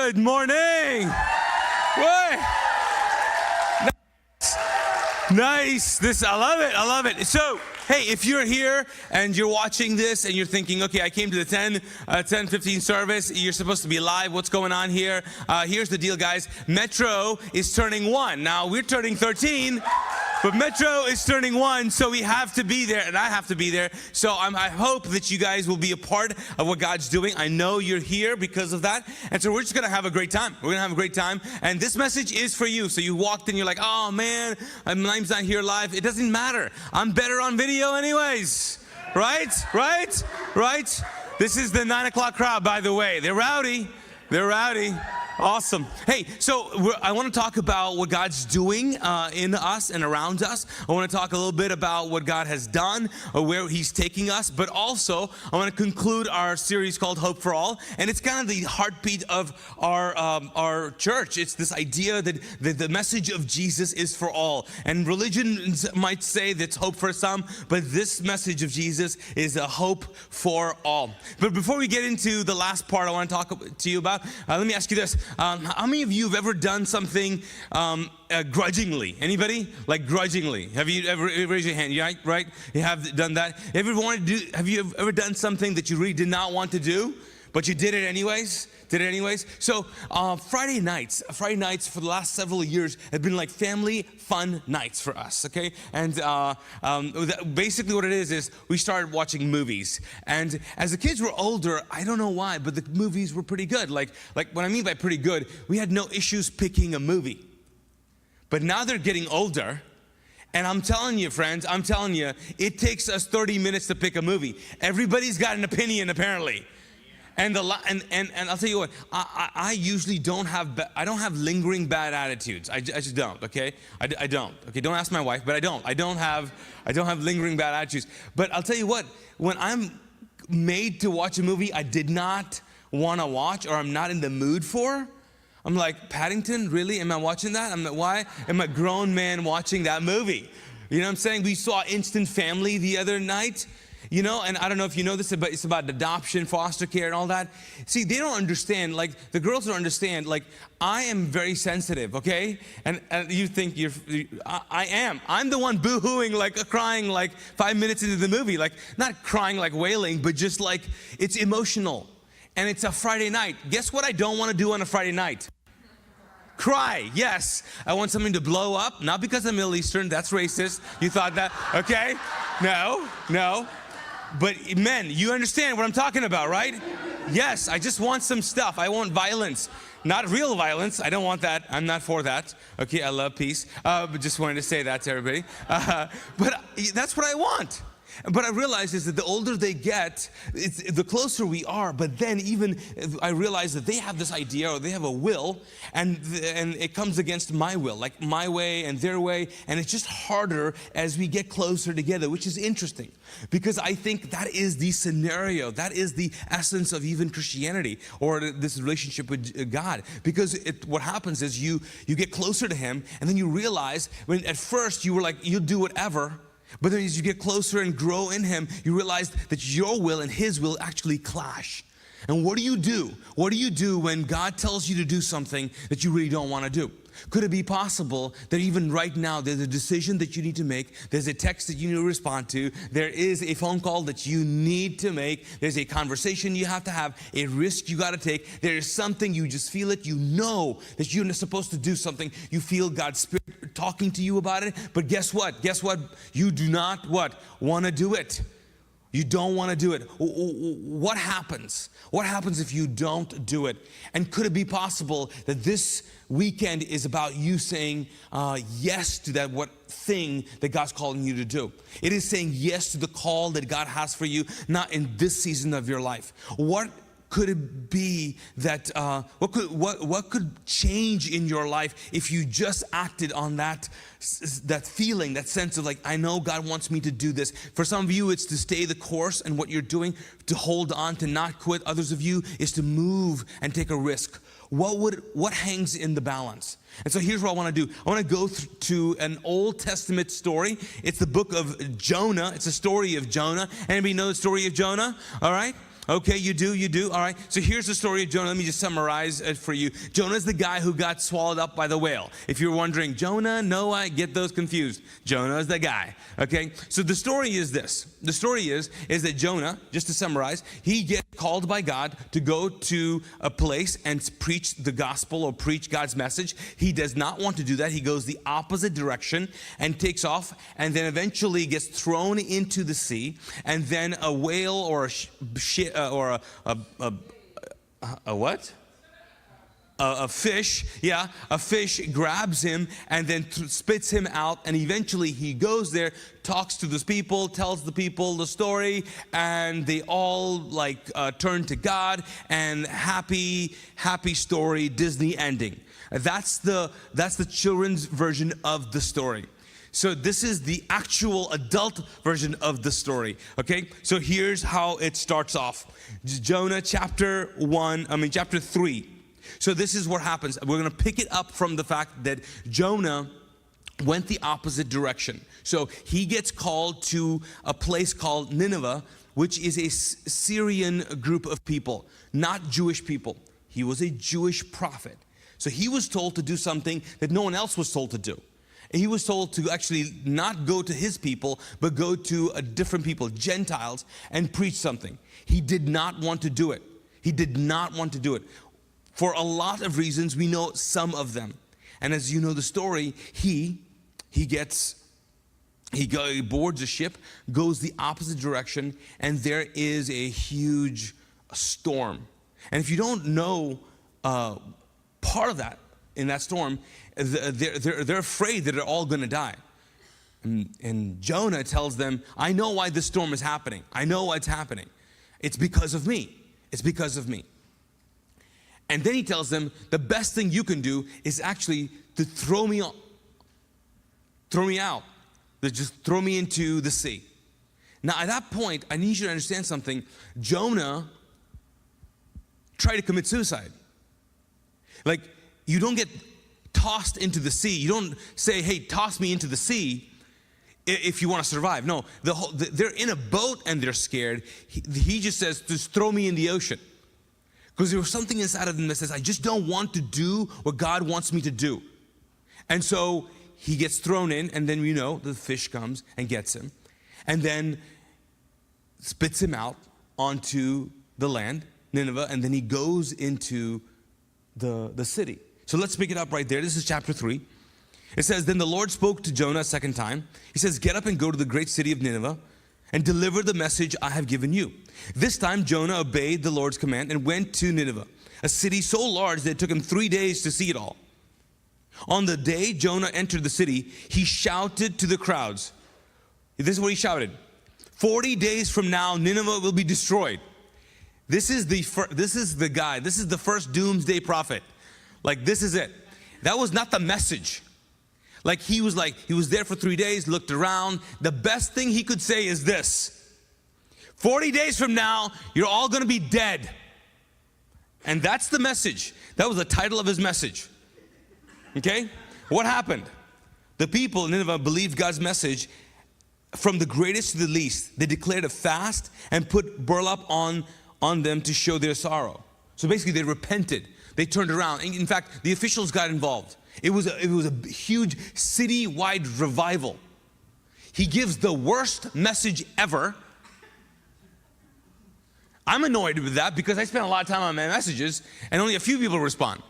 Good morning. What? Nice. I love it. So, hey, if you're here and you're watching this and you're thinking, okay, I came to the 10:15 service. You're supposed to be live. What's going on here? Here's the deal, guys. Metro is turning 1. Now, we're turning 13. But Metro is turning 1, so we have to be there, and I have to be there. So I hope that you guys will be a part of what God's doing. I know you're here because of that. And so we're just going to have a great time. We're going to have a great time. And this message is for you. So you walked in, you're like, oh, man, my name's not here live. It doesn't matter. I'm better on video anyways. Right? This is the 9 o'clock crowd, by the way. They're rowdy. Awesome. Hey, so I want to talk about what God's doing in us and around us. I want to talk a little bit about what God has done, or where He's taking us, but also I want to conclude our series called Hope for All, and it's kind of the heartbeat of our church. It's this idea that the message of Jesus is for all, and religions might say that's hope for some, but this message of Jesus is a hope for all. But before we get into the last part I want to talk to you about, let me ask you this. How many of you have ever done something grudgingly? Anybody? Like grudgingly? Have you ever, raise your hand, right? You have done that? Have you ever done something that you really did not want to do, but you did it anyways? So Friday nights for the last several years have been like family fun nights for us, okay? And basically what it is we started watching movies. And as the kids were older, I don't know why, but the movies were pretty good. Like what I mean by pretty good, we had no issues picking a movie. But now they're getting older, and I'm telling you, friends, it takes us 30 minutes to pick a movie. Everybody's got an opinion, apparently. And I'll tell you what, I usually don't have lingering bad attitudes. I just don't, okay? I don't. Okay, don't ask my wife, but I don't have lingering bad attitudes. But I'll tell you what, when I'm made to watch a movie I did not want to watch, or I'm not in the mood for, I'm like, Paddington, really? Am I watching that? Why am I a grown man watching that movie? You know what I'm saying? We saw Instant Family the other night. You know, and I don't know if you know this, but it's about adoption, foster care, and all that. See, they don't understand, like, the girls don't understand, like, I am very sensitive, okay? And you think I am. I'm the one boo-hooing, like, crying, like, 5 minutes into the movie. Like, not crying like wailing, but just like, it's emotional. And it's a Friday night. Guess what I don't want to do on a Friday night? Cry, yes. I want something to blow up, not because I'm Middle Eastern, that's racist. You thought that, okay? No. But men, you understand what I'm talking about, right? Yes, I just want some stuff. I want violence. Not real violence. I don't want that. I'm not for that. Okay, I love peace. But just wanted to say that to everybody. But that's what I want. But I realize is that the older they get, the closer we are. But then even I realize that they have this idea, or they have a will, and it comes against my will, like my way and their way. And it's just harder as we get closer together, which is interesting. Because I think that is the scenario, that is the essence of even Christianity, or this relationship with God. Because what happens is you get closer to Him, and then you realize, when at first you were like, you'll do whatever. But then as you get closer and grow in Him, you realize that your will and His will actually clash. And what do you do? What do you do when God tells you to do something that you really don't want to do? Could it be possible that even right now there's a decision that you need to make, there's a text that you need to respond to, there is a phone call that you need to make, there's a conversation you have to have, a risk you got to take, there is something, you just feel it, you know that you're supposed to do something, you feel God's Spirit talking to you about it, but guess what? You do not want to do it. You don't want to do it. What happens? What happens if you don't do it? And could it be possible that this weekend is about you saying yes to that thing that God's calling you to do? It is saying yes to the call that God has for you, not in this season of your life. What could it be that what could change in your life if you just acted on that feeling, that sense of like, I know God wants me to do this. For some of you, it's to stay the course and what you're doing, to hold on, to not quit. Others of you is to move and take a risk. What hangs in the balance? And so here's what I want to do. I want to go to an Old Testament story. It's the book of Jonah. It's a story of Jonah. Anybody know the story of Jonah? All right. Okay, you do. All right. So here's the story of Jonah. Let me just summarize it for you. Jonah is the guy who got swallowed up by the whale. If you're wondering, Jonah, Noah, get those confused. Jonah is the guy. Okay. So the story is this. The story is that Jonah, just to summarize, he gets called by God to go to a place and preach the gospel or preach God's message. He does not want to do that. He goes the opposite direction and takes off, and then eventually gets thrown into the sea, and then a whale or a fish grabs him and then spits him out, and eventually he goes there, talks to those people, tells the people the story, and they all turn to God, and happy story, Disney ending. That's the children's version of the story. So this is the actual adult version of the story, okay? So here's how it starts off. Jonah chapter 3. So this is what happens. We're going to pick it up from the fact that Jonah went the opposite direction. So he gets called to a place called Nineveh, which is a Syrian group of people, not Jewish people. He was a Jewish prophet. So he was told to do something that no one else was told to do. He was told to actually not go to his people, but go to a different people, Gentiles, and preach something. He did not want to do it. He did not want to do it. For a lot of reasons, we know some of them. And as you know the story, he boards a ship, goes the opposite direction, and there is a huge storm. And if you don't know part of that, in that storm, they're afraid that they're all going to die. And Jonah tells them, I know why this storm is happening. I know why it's happening. It's because of me. It's because of me. And then he tells them, the best thing you can do is actually to throw me out. Just throw me into the sea. Now at that point, I need you to understand something. Jonah tried to commit suicide. Like, you don't get tossed into the sea. You don't say, hey, toss me into the sea if you want to survive. No, they're in a boat and they're scared. He just says, just throw me in the ocean. Because there was something inside of him that says, I just don't want to do what God wants me to do. And so he gets thrown in, and then the fish comes and gets him, and then spits him out onto the land, Nineveh, and then he goes into the city. So let's pick it up right there. This is chapter 3. It says, then the Lord spoke to Jonah a second time. He says, get up and go to the great city of Nineveh and deliver the message I have given you. This time Jonah obeyed the Lord's command and went to Nineveh, a city so large that it took him 3 days to see it all. On the day Jonah entered the city, he shouted to the crowds. This is what he shouted. 40 days from now, Nineveh will be destroyed. This is the guy. This is the first doomsday prophet. Like, this is it. That was not the message. He was there for 3 days, looked around. The best thing he could say is this: 40 days from now, you're all going to be dead. And that's the message. That was the title of his message. Okay? What happened? The people in Nineveh believed God's message. From the greatest to the least, they declared a fast and put burlap on them to show their sorrow. So basically they repented. They turned around. In fact, the officials got involved. It was a huge city-wide revival. He gives the worst message ever. I'm annoyed with that because I spend a lot of time on my messages and only a few people respond.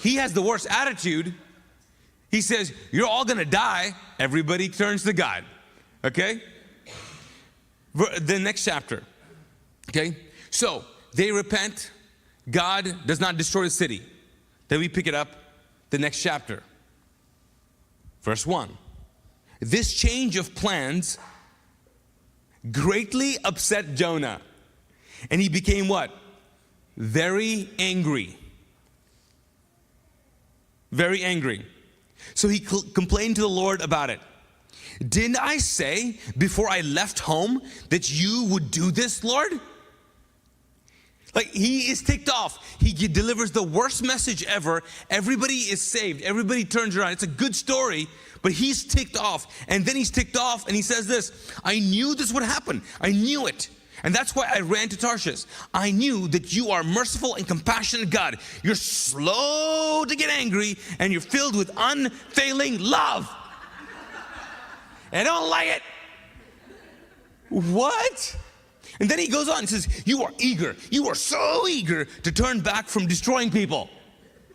He has the worst attitude. He says, you're all going to die. Everybody turns to God. Okay? The next chapter. Okay? So, they repent. God does not destroy the city. Then we pick it up, the next chapter. Verse 1. This change of plans greatly upset Jonah. And he became what? Very angry. Very angry. So he complained to the Lord about it. Didn't I say before I left home that you would do this, Lord? He is ticked off. He delivers the worst message ever. Everybody is saved. Everybody turns around. It's a good story, but he's ticked off. And then he's ticked off and he says this: I knew this would happen. I knew it. And that's why I ran to Tarshish. I knew that you are merciful and compassionate God. You're slow to get angry, and you're filled with unfailing love. I don't like it. What? And then he goes on and says, you are eager. You are so eager to turn back from destroying people.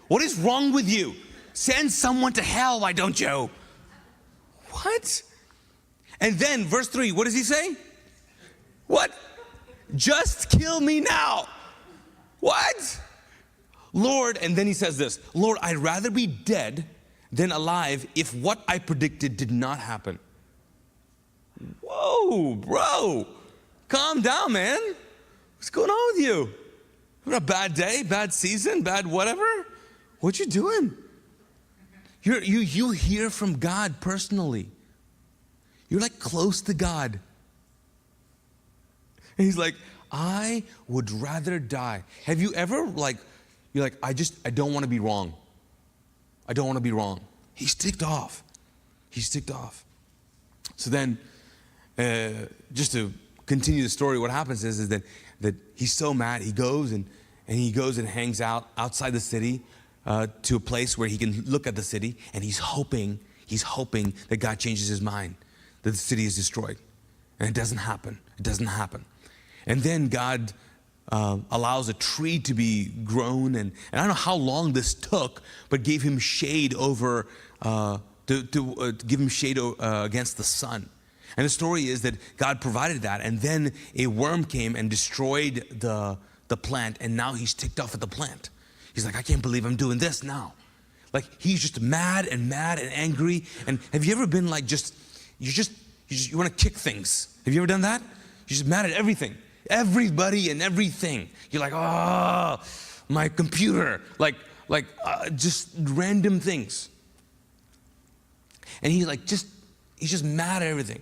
What is wrong with you? Send someone to hell, why don't you? What? And then verse 3, what does he say? What? Just kill me now. What? Lord, and then he says this, Lord, I'd rather be dead than alive if what I predicted did not happen. Whoa, bro. Calm down, man. What's going on with you? Having a bad day, bad season, bad whatever? What you doing? You hear from God personally. You're like close to God. And he's like, I would rather die. Have you ever you're like, I don't want to be wrong. I don't want to be wrong. He's ticked off. He's ticked off. So then, just to continue the story, what happens is that he's so mad, he goes and hangs out outside the city to a place where he can look at the city, and he's hoping that God changes his mind, that the city is destroyed. And it doesn't happen. It doesn't happen. And then God allows a tree to be grown, and I don't know how long this took, but gave him shade over to give him shade against the sun. And the story is that God provided that, and then a worm came and destroyed the plant, and now he's ticked off at the plant. He's like, I can't believe I'm doing this now. Like, he's just mad and angry. And have you ever been like you want to kick things? Have you ever done that? You're just mad at everything. Everybody and everything. You're like, oh, my computer. Just random things. And he's just mad at everything.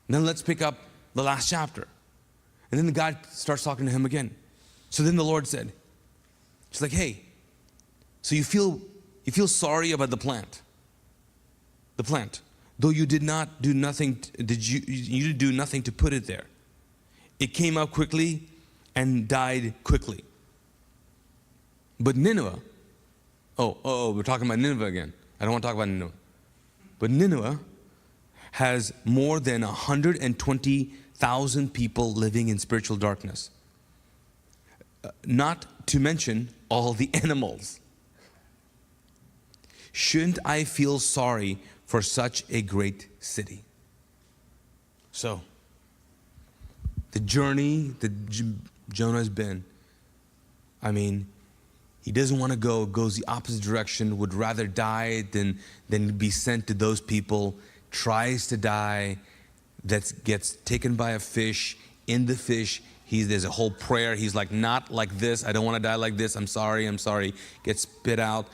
And then let's pick up the last chapter. And then the God starts talking to him again. So then the Lord said, he's like, hey, so you feel sorry about the plant. The plant. Though you did not do nothing, you did do nothing to put it there. It came up quickly and died quickly. But Nineveh, we're talking about Nineveh again. I don't want to talk about Nineveh. But Nineveh has more than 120,000 people living in spiritual darkness. Not to mention all the animals. Shouldn't I feel sorry for such a great city? So, the journey that Jonah's been, he doesn't want to go, goes the opposite direction, would rather die than be sent to those people, tries to die, that gets taken by a fish. In the fish, there's a whole prayer. He's like, not like this. I don't want to die like this. I'm sorry. Gets spit out.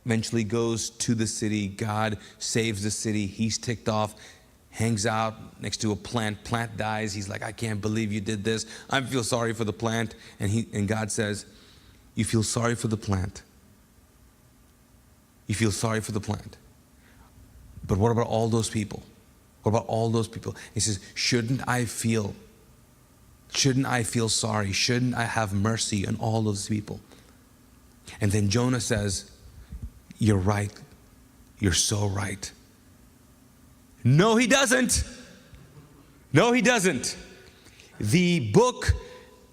Eventually goes to the city. God saves the city. He's ticked off. Hangs out next to a plant. Plant dies. He's like, I can't believe you did this. I feel sorry for the plant. And God says, you feel sorry for the plant. You feel sorry for the plant. But what about all those people? What about all those people? He says, shouldn't I feel sorry? Shouldn't I have mercy on all those people? And then Jonah says, you're right. You're so right. No, he doesn't. No, he doesn't. The book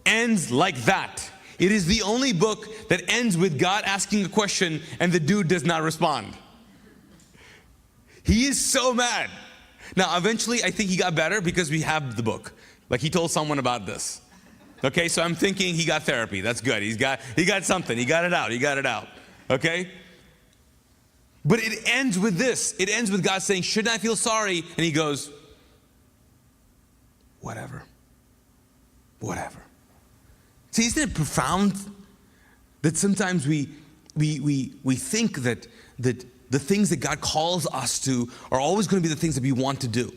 ends like that. It is the only book that ends with God asking a question and the dude does not respond. He is so mad. Now, eventually, I think he got better because we have the book. Like, he told someone about this. Okay, so I'm thinking he got therapy. That's good. He got something. He got it out. Okay? But it ends with this. It ends with God saying, shouldn't I feel sorry? And he goes, whatever. See, isn't it profound that sometimes we think that the things that God calls us to are always going to be the things that we want to do.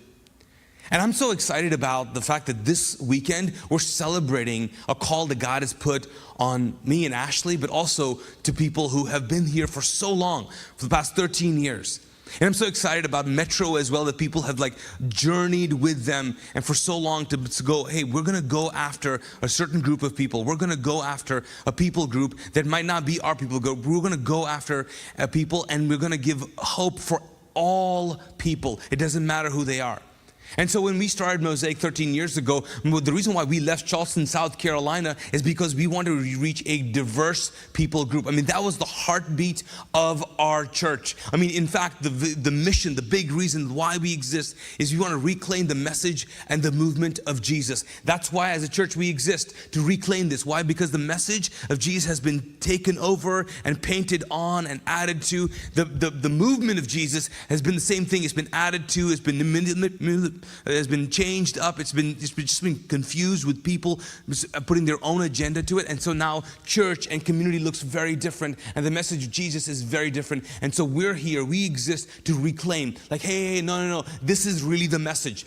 And I'm so excited about the fact that this weekend we're celebrating a call that God has put on me and Ashley, but also to people who have been here for so long, for the past 13 years. And I'm so excited about Metro as well, that people have like journeyed with them, and for so long to go, hey, we're going to go after a certain group of people. We're going to go after a people group that might not be our people group. We're going to go after people, and we're going to give hope for all people. It doesn't matter who they are. And so when we started Mosaic 13 years ago, the reason why we left Charleston, South Carolina, is because we wanted to reach a diverse people group. I mean, that was the heartbeat of our church. I mean, in fact, the mission, the big reason why we exist is we want to reclaim the message and the movement of Jesus. That's why as a church we exist, to reclaim this. Why? Because the message of Jesus has been taken over and painted on and added to. The movement of Jesus has been the same thing. It's been added to, it's been it has been changed up. It's just been confused with people putting their own agenda to it. And so now church and community looks very different, and the message of Jesus is very different. And so we're here, we exist to reclaim, like, hey, no, this is really the message.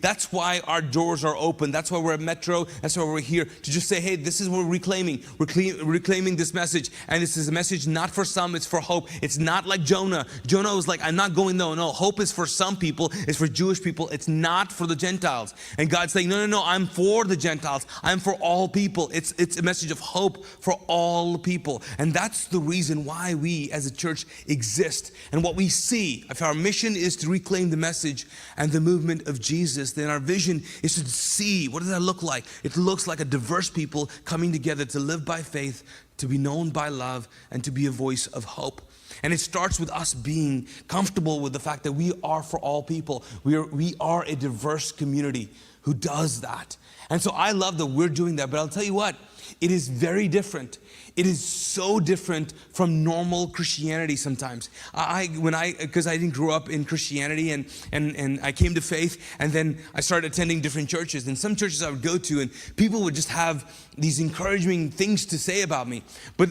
That's why our doors are open. That's why we're at Metro. That's why we're here, to just say, hey, this is what we're reclaiming. Reclaiming this message. And this is a message not for some, it's for hope. It's not like Jonah. Jonah was like, I'm not going, no, hope is for some people, it's for Jewish people. It's not for the Gentiles. And God's saying, no, I'm for the Gentiles. I'm for all people. It's a message of hope for all people. And that's the reason why we as a church exist. And what we see, if our mission is to reclaim the message and the movement of Jesus, then our vision is to see, what does that look like? It looks like a diverse people coming together to live by faith, to be known by love, and to be a voice of hope. And it starts with us being comfortable with the fact that we are for all people. We are a diverse community who does that. And so I love that we're doing that. But I'll tell you what, it is very different. It is so different from normal Christianity sometimes. Because I didn't grow up in Christianity, and I came to faith, and then I started attending different churches. And some churches I would go to, and people would just have these encouraging things to say about me. But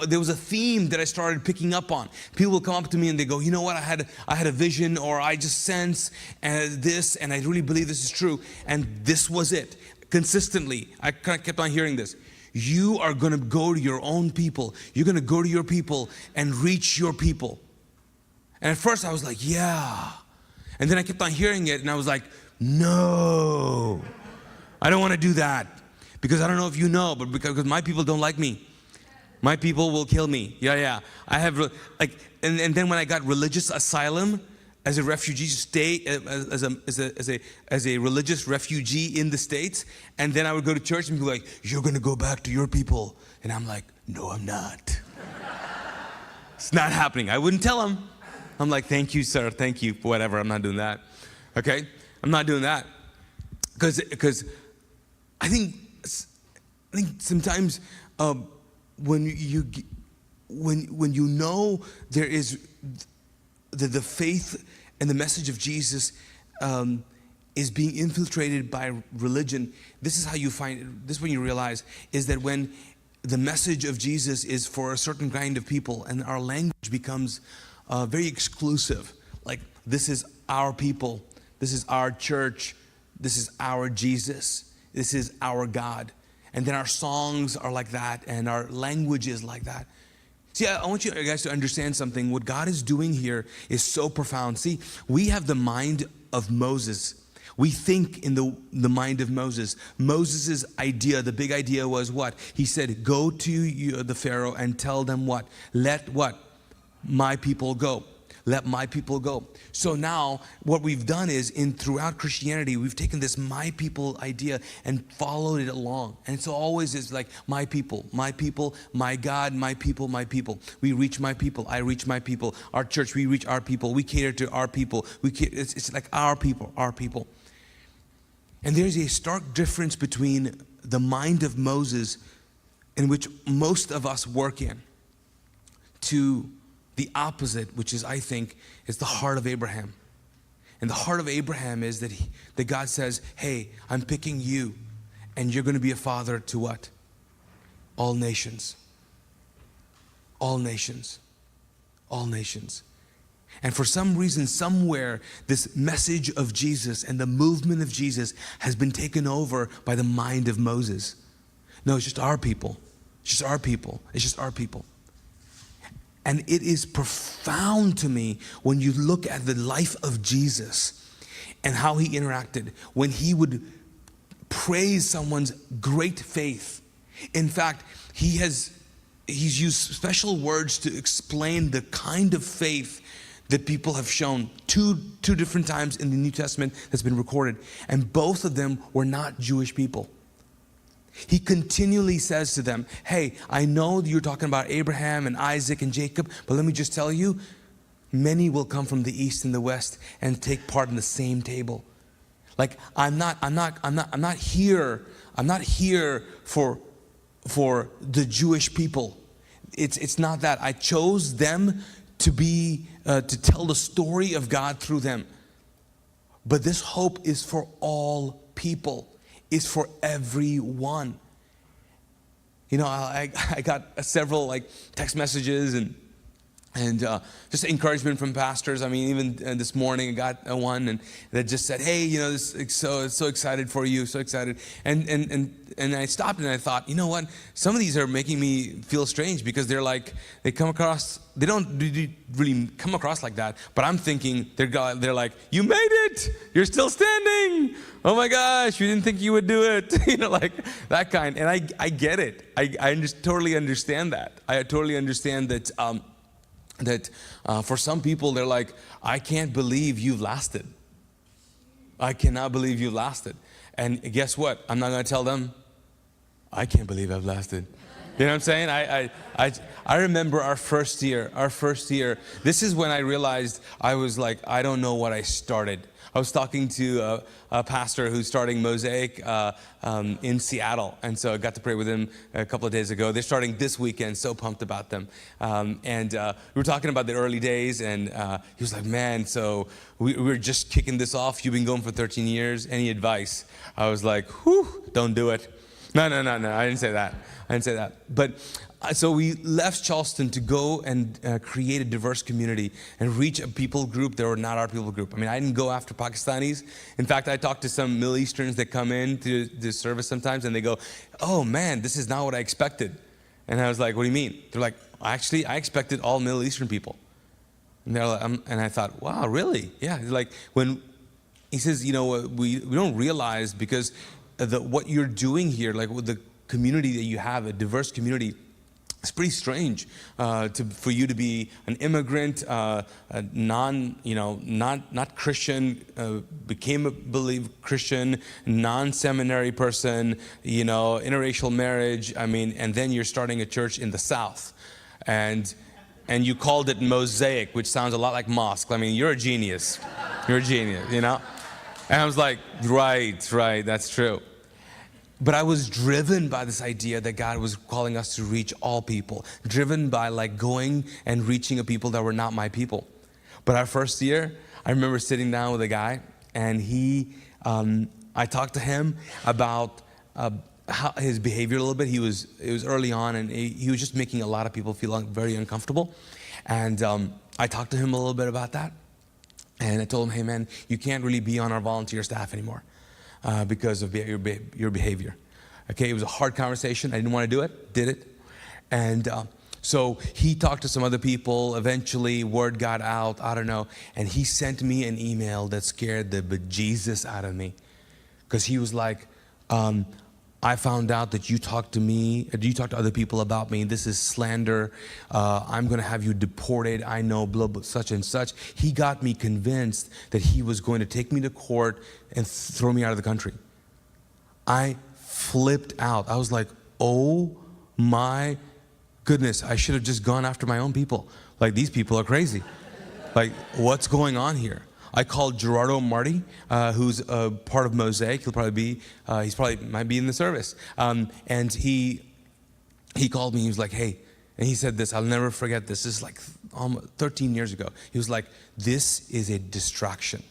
there was a theme that I started picking up on. People would come up to me and they go, you know what, I had a vision, or I just sense this, and I really believe this is true. And this was it. Consistently, I kind of kept on hearing this. You are going to go to your own people. You're going to go to your people and reach your people. And at first I was like, yeah. And then I kept on hearing it, and I was like, no, I don't want to do that. Because I don't know if you know, but because my people don't like me. My people will kill me. Yeah. I have and then when I got religious asylum as a refugee, stay as a religious refugee in the States, and then I would go to church and be like, you're going to go back to your people. And I'm like, no, I'm not. It's not happening. I wouldn't tell them. I'm like, thank you, sir. Thank you. Whatever. I'm not doing that. Okay? I'm not doing that. Because I think sometimes when you know there is the faith and the message of Jesus is being infiltrated by religion, this is how you find, this is when you realize, is that when the message of Jesus is for a certain kind of people, and our language becomes very exclusive, like this is our people, this is our church, this is our Jesus, this is our God. And then our songs are like that, and our language is like that. See, I want you guys to understand something. What God is doing here is so profound. See, we have the mind of Moses. We think in the mind of Moses. Moses' idea, the big idea was what? He said, go to the Pharaoh and tell them what? Let what? My people go. Let my people go. So now what we've done is throughout Christianity, we've taken this my people idea and followed it along. And so always it's like my people, my God, my people, my people. We reach my people, I reach my people. Our church, we reach our people. We cater to our people. It's like our people, our people. And there's a stark difference between the mind of Moses, in which most of us work in, to the opposite, which is, I think, is the heart of Abraham. And the heart of Abraham is that God says, hey, I'm picking you, and you're going to be a father to what? All nations. All nations. All nations. And for some reason, somewhere, this message of Jesus and the movement of Jesus has been taken over by the mind of Moses. No, it's just our people. It's just our people. It's just our people. And it is profound to me when you look at the life of Jesus and how he interacted, when he would praise someone's great faith. In fact, he's used special words to explain the kind of faith that people have shown two different times in the New Testament that's been recorded. And both of them were not Jewish people. He continually says to them, hey, I know you're talking about Abraham and Isaac and Jacob, but let me just tell you, many will come from the east and the west and take part in the same table. Like, I'm not here for the Jewish people. It's not that. I chose them to tell the story of God through them. But this hope is for all people. Is for everyone. You know, I got several text messages and just encouragement from pastors. I mean, even this morning I got one and that just said, hey, you know, so excited for you, so excited. And I stopped and I thought, you know what? Some of these are making me feel strange because they don't really come across like that. But I'm thinking they're like, you made it, you're still standing. Oh my gosh, you didn't think you would do it. You know, like that kind. And I get it. I just totally understand that. I totally understand that for some people, they're like, I can't believe you've lasted. I cannot believe you've lasted. And guess what? I'm not going to tell them, I can't believe I've lasted. You know what I'm saying? I remember our first year. This is when I realized I was like, I don't know what I started. I was talking to a pastor who's starting Mosaic in Seattle. And so I got to pray with him a couple of days ago. They're starting this weekend, so pumped about them. And we were talking about the early days, and he was like, man, so we're just kicking this off. You've been going for 13 years. Any advice? I was like, whew, don't do it. No, I didn't say that. But so we left Charleston to go and create a diverse community and reach a people group that were not our people group. I mean, I didn't go after Pakistanis. In fact, I talked to some Middle Easterns that come in to this service sometimes, and they go, oh man, this is not what I expected. And I was like, what do you mean? They're like, actually, I expected all Middle Eastern people. And they're like, and I thought, wow, really? Yeah. Like when he says, you know, we don't realize because what you're doing here, like with the community that you have, a diverse community, it's pretty strange for you to be an immigrant, not Christian, became a believer Christian, non-seminary person, you know, interracial marriage. I mean, and then you're starting a church in the South, and you called it Mosaic, which sounds a lot like mosque. I mean, you're a genius. You're a genius, you know. And I was like, right, that's true. But I was driven by this idea that God was calling us to reach all people, driven by like going and reaching a people that were not my people. But our first year, I remember sitting down with a guy, and I talked to him about how his behavior a little bit. It was early on, and he was just making a lot of people feel very uncomfortable. And I talked to him a little bit about that. And I told him, hey man, you can't really be on our volunteer staff anymore because of your behavior. Okay, it was a hard conversation. I didn't want to do it, did it. And so he talked to some other people. Eventually, word got out, I don't know. And he sent me an email that scared the bejesus out of me. Because he was like, I found out that you talked to other people about me. This is slander. I'm going to have you deported. I know blah, blah, such and such. He got me convinced that he was going to take me to court and throw me out of the country. I flipped out. I was like, oh my goodness, I should have just gone after my own people. Like, these people are crazy. Like, what's going on here? I called Gerardo Marty, who's a part of Mosaic. He'll probably be, might be in the service. And he called me. He was like, hey, and he said this. I'll never forget this. This is like almost 13 years ago. He was like, this is a distraction.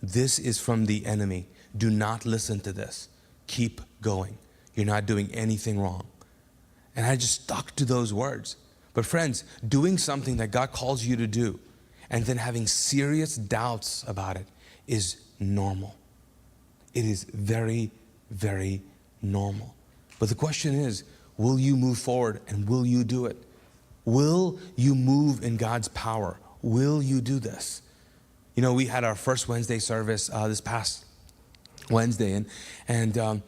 This is from the enemy. Do not listen to this. Keep going. You're not doing anything wrong. And I just stuck to those words. But friends, doing something that God calls you to do, and then having serious doubts about it is normal. It is very, very normal. But the question is, will you move forward and will you do it? Will you move in God's power? Will you do this? You know, we had our first Wednesday service this past Wednesday, and you know,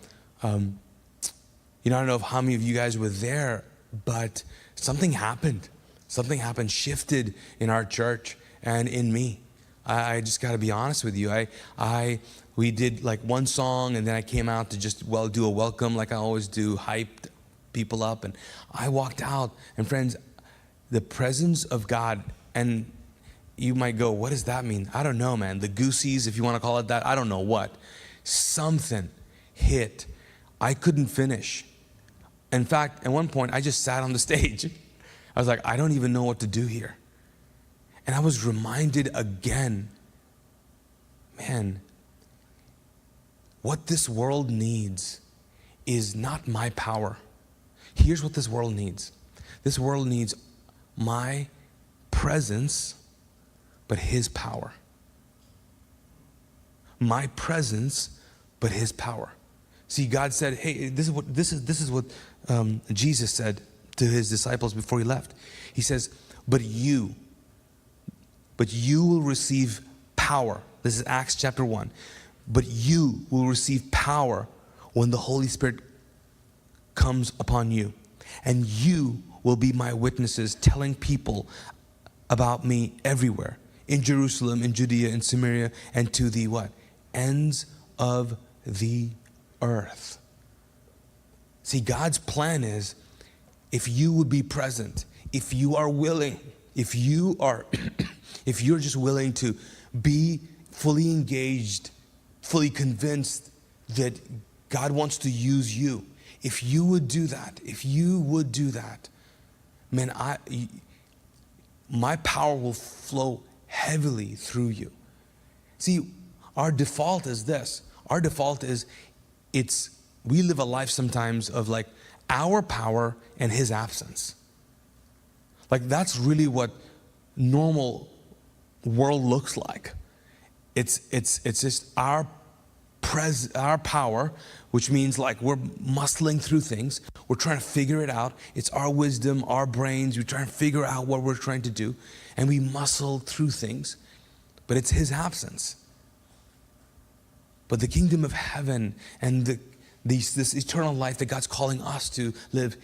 I don't know if how many of you guys were there, but something happened. Something happened, shifted in our church and in me. I just got to be honest with you. We did like one song, and then I came out to just do a welcome like I always do, hyped people up, and I walked out. And friends, the presence of God, and you might go, what does that mean? I don't know, man. The goosies, if you want to call it that, I don't know what. Something hit. I couldn't finish. In fact, at one point, I just sat on the stage. I was like, I don't even know what to do here. And I was reminded again, man, what this world needs is not my power. Here's what this world needs. This world needs my presence, but His power. My presence, but His power. See, God said, hey, this is what Jesus said to His disciples before He left. He says, but you will receive power. This is Acts chapter 1. But you will receive power when the Holy Spirit comes upon you. And you will be my witnesses, telling people about me everywhere. In Jerusalem, in Judea, in Samaria, and to the what? Ends of the earth. See, God's plan is, if you would be present, if you are willing, if you're just willing to be fully engaged, fully convinced that God wants to use you, if you would do that, man, my power will flow heavily through you. See, our default is this. Our default is, we live a life sometimes of like our power and His absence. Like that's really what normal world looks like. It's just our power, which means like we're muscling through things. We're trying to figure it out. It's our wisdom, our brains. We're trying to figure out what we're trying to do, and we muscle through things. But it's His absence. But the kingdom of heaven and this eternal life that God's calling us to live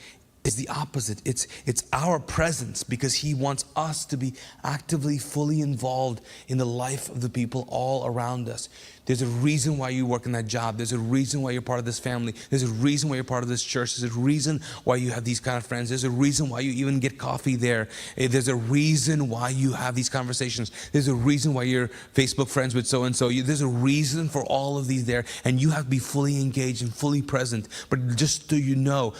is the opposite. It's our presence, because He wants us to be actively, fully involved in the life of the people all around us. There's a reason why you work in that job. There's a reason why you're part of this family. There's a reason why you're part of this church. There's a reason why you have these kind of friends. There's a reason why you even get coffee there. There's a reason why you have these conversations. There's a reason why you're Facebook friends with so-and-so. There's a reason for all of these there, and you have to be fully engaged and fully present. But just so you know,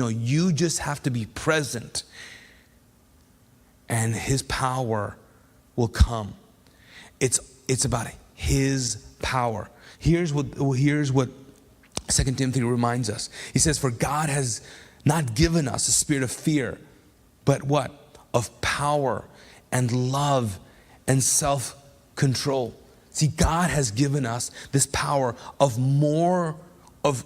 you just have to be present, and His power will come. It's about His power. Here's what 2 Timothy reminds us. He says, for God has not given us a spirit of fear, but what? Of power and love and self-control. See, God has given us this power of more of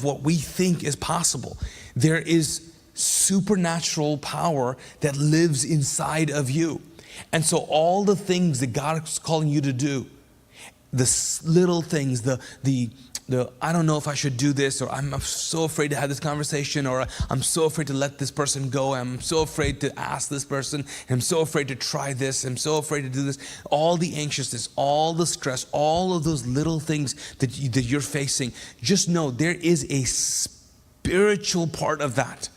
what we think is possible. There is supernatural power that lives inside of you. And so all the things that God is calling you to do, the little things, the I don't know if I should do this, or I'm so afraid to have this conversation, or I'm so afraid to let this person go, I'm so afraid to ask this person, I'm so afraid to try this, I'm so afraid to do this. All the anxiousness, all the stress, all of those little things that you're facing, just know there is a spiritual part of that.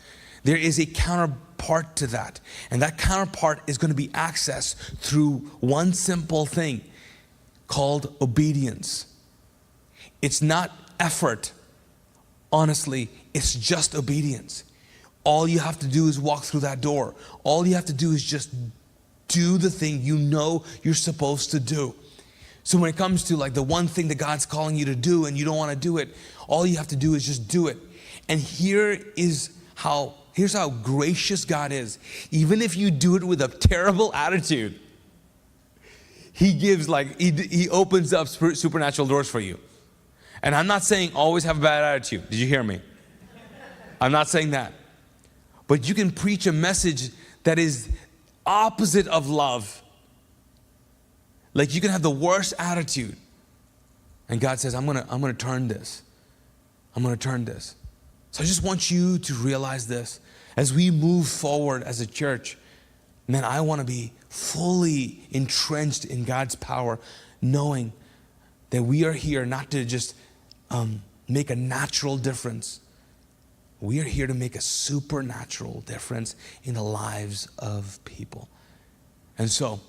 There is a counterpart to that. And that counterpart is going to be accessed through one simple thing called obedience. It's not effort. Honestly, it's just obedience. All you have to do is walk through that door. All you have to do is just do the thing you know you're supposed to do. So when it comes to like the one thing that God's calling you to do and you don't want to do it, all you have to do is just do it. And here's how gracious God is. Even if you do it with a terrible attitude, He gives He opens up supernatural doors for you. And I'm not saying always have a bad attitude. Did you hear me? I'm not saying that. But you can preach a message that is opposite of love. Like you can have the worst attitude. And God says, I'm gonna turn this. I'm gonna turn this. So I just want you to realize this. As we move forward as a church, man, I want to be fully entrenched in God's power, knowing that we are here not to just make a natural difference. We are here to make a supernatural difference in the lives of people. And so,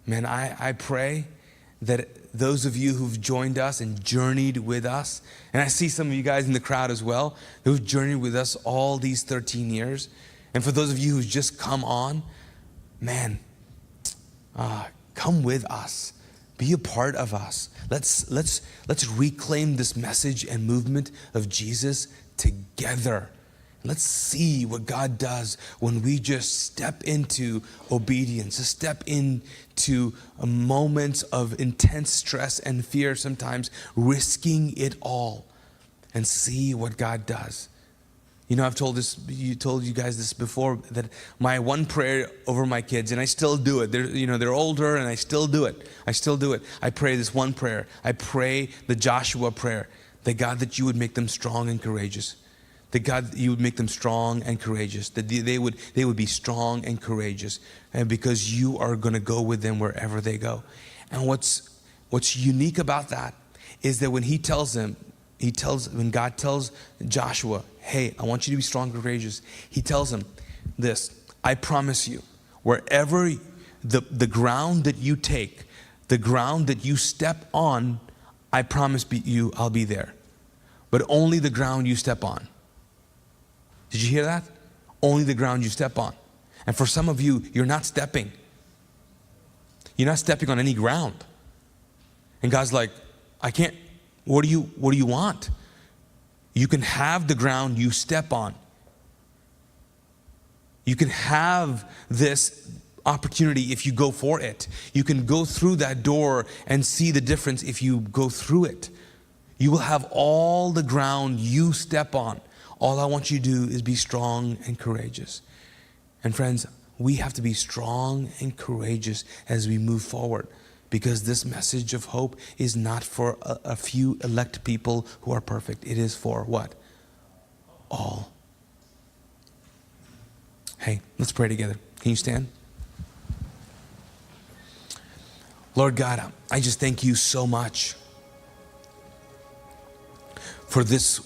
man, I pray that those of you who've joined us and journeyed with us, and I see some of you guys in the crowd as well, who've journeyed with us all these 13 years. And for those of you who've just come on, man, come with us. Be a part of us. Let's reclaim this message and movement of Jesus together. Let's see what God does when we just step into obedience, step into moments of intense stress and fear, sometimes risking it all, and see what God does. You know, I've told you guys this before, that my one prayer over my kids, and I still do it. They're older, and I still do it. I pray this one prayer. I pray the Joshua prayer, that God, that you would make them strong and courageous. That God, you would make them strong and courageous. That they would be strong and courageous, and because you are going to go with them wherever they go. And what's unique about that is that when when God tells Joshua, hey, I want you to be strong and courageous, he tells him this: I promise you, wherever the ground that you take, the ground that you step on, I promise you I'll be there. But only the ground you step on. Did you hear that? Only the ground you step on. And for some of you, you're not stepping. You're not stepping on any ground. And God's like, I can't. What do you want? You can have the ground you step on. You can have this opportunity if you go for it. You can go through that door and see the difference if you go through it. You will have all the ground you step on. All I want you to do is be strong and courageous. And friends, we have to be strong and courageous as we move forward, because this message of hope is not for a few elect people who are perfect. It is for what? All. Hey, let's pray together. Can you stand? Lord God, I just thank you so much for this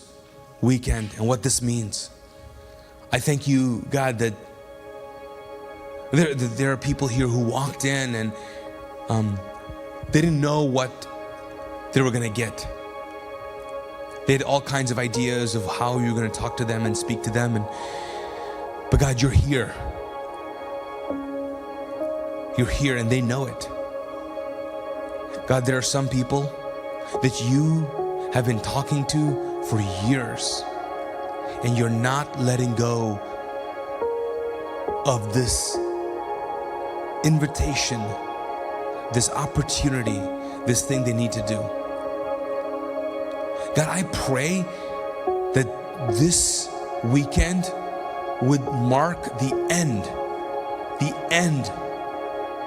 weekend and what this means. I thank you, God, that there are people here who walked in and they didn't know what they were going to get. They had all kinds of ideas of how you were going to talk to them and speak to them. But God, you're here. You're here and they know it. God, there are some people that you have been talking to for years, and you're not letting go of this invitation, this opportunity, this thing they need to do. God, I pray that this weekend would mark the end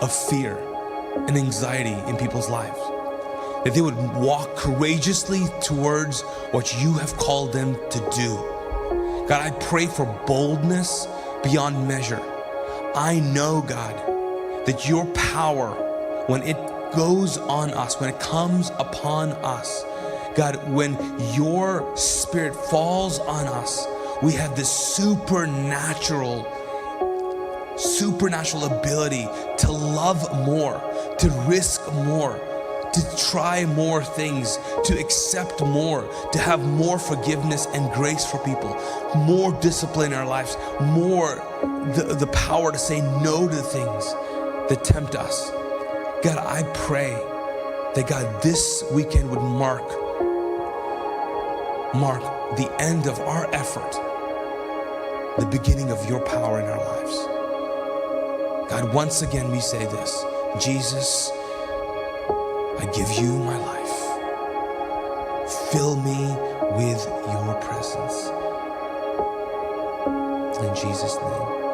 of fear and anxiety in people's lives. That they would walk courageously towards what you have called them to do. God, I pray for boldness beyond measure. I know, God, that your power, when it goes on us, when it comes upon us, God, when your spirit falls on us, we have this supernatural ability to love more, to risk more, to try more things, to accept more, to have more forgiveness and grace for people, more discipline in our lives, more the power to say no to things that tempt us. God, I pray that, God, this weekend would mark the end of our effort, the beginning of your power in our lives. God, once again we say this: Jesus, I give you my life. Fill me with your presence. In Jesus' name.